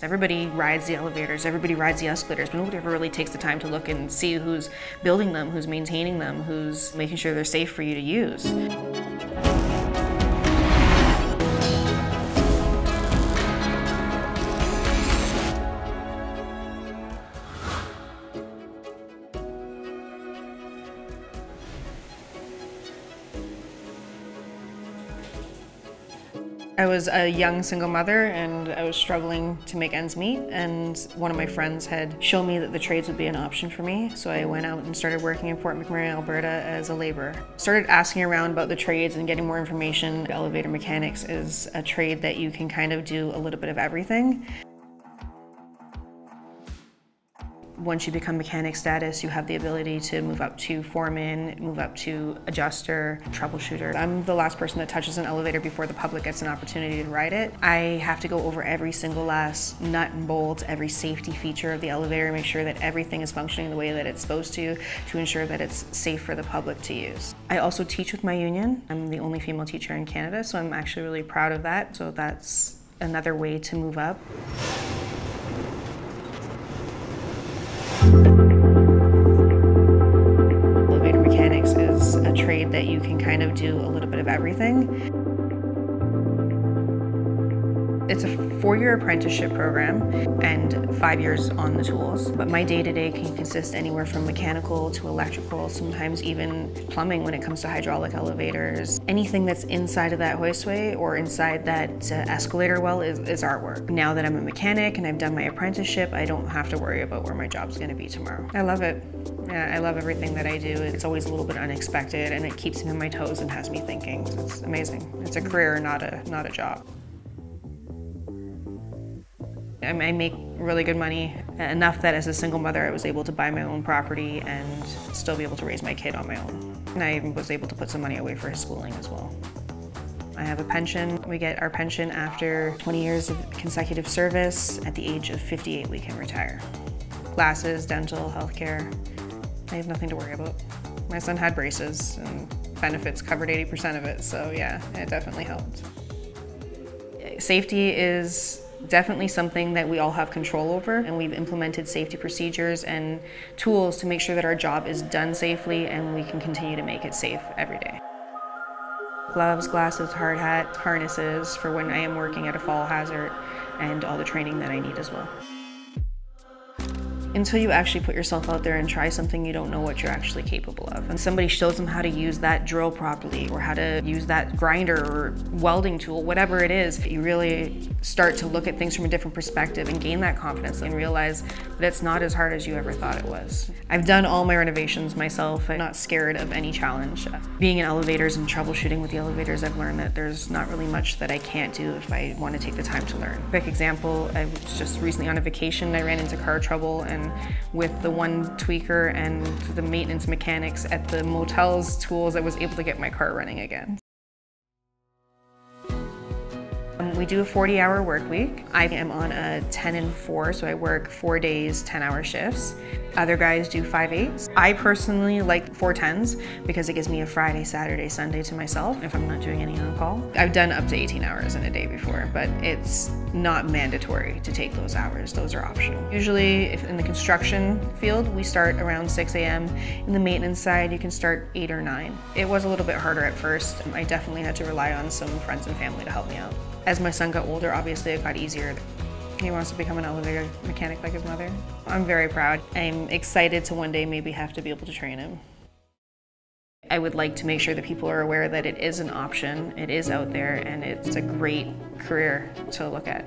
Everybody rides the elevators, everybody rides the escalators, but nobody ever really takes the time to look and see who's building them, who's maintaining them, who's making sure they're safe for you to use. I was a young single mother and I was struggling to make ends meet, and one of my friends had shown me that the trades would be an option for me, so I went out and started working in Fort McMurray, Alberta as a laborer. Started asking around about the trades and getting more information. Elevator mechanics is a trade that you can kind of do a little bit of everything. Once you become mechanic status, you have the ability to move up to foreman, move up to adjuster, troubleshooter. I'm the last person that touches an elevator before the public gets an opportunity to ride it. I have to go over every single last nut and bolt, every safety feature of the elevator, make sure that everything is functioning the way that it's supposed to ensure that it's safe for the public to use. I also teach with my union. I'm the only female teacher in Canada, so I'm actually really proud of that. So that's another way to move up. Elevator mechanics is a trade that you can kind of do a little bit of everything. It's a 4-year apprenticeship program and 5 years on the tools, but my day-to-day can consist anywhere from mechanical to electrical, sometimes even plumbing when it comes to hydraulic elevators. Anything that's inside of that hoistway or inside that escalator well is our work. Now that I'm a mechanic and I've done my apprenticeship, I don't have to worry about where my job's going to be tomorrow. I love it. Yeah, I love everything that I do. It's always a little bit unexpected and it keeps me on my toes and has me thinking. So it's amazing. It's a career, not a job. I make really good money, enough that as a single mother I was able to buy my own property and still be able to raise my kid on my own. And I was able to put some money away for his schooling as well. I have a pension. We get our pension after 20 years of consecutive service. At the age of 58 we can retire. Glasses, dental, healthcare. I have nothing to worry about. My son had braces and benefits covered 80% of it, so yeah, it definitely helped. Safety is definitely something that we all have control over, and we've implemented safety procedures and tools to make sure that our job is done safely and we can continue to make it safe every day. Gloves, glasses, hard hat, harnesses for when I am working at a fall hazard, and all the training that I need as well. Until you actually put yourself out there and try something, you don't know what you're actually capable of. And somebody shows them how to use that drill properly or how to use that grinder or welding tool, whatever it is, you really start to look at things from a different perspective and gain that confidence and realize that it's not as hard as you ever thought it was. I've done all my renovations myself. I'm not scared of any challenge. Being in elevators and troubleshooting with the elevators, I've learned that there's not really much that I can't do if I want to take the time to learn. Quick example, I was just recently on a vacation. I ran into car trouble, and with the one tweaker and the maintenance mechanics at the motel's tools, I was able to get my car running again. We do a 40-hour work week. I am on a 10 and 4, so I work 4 days, 10-hour shifts. Other guys do 5/8s. I personally like 4/10s because it gives me a Friday, Saturday, Sunday to myself if I'm not doing any on-call. I've done up to 18 hours in a day before, but it's not mandatory to take those hours. Those are optional. Usually, if in the construction field, we start around 6 a.m. In the maintenance side, you can start 8 or 9. It was a little bit harder at first. I definitely had to rely on some friends and family to help me out. As my son got older, obviously it got easier. He wants to become an elevator mechanic like his mother. I'm very proud. I'm excited to one day maybe have to be able to train him. I would like to make sure that people are aware that it is an option, it is out there, and it's a great career to look at.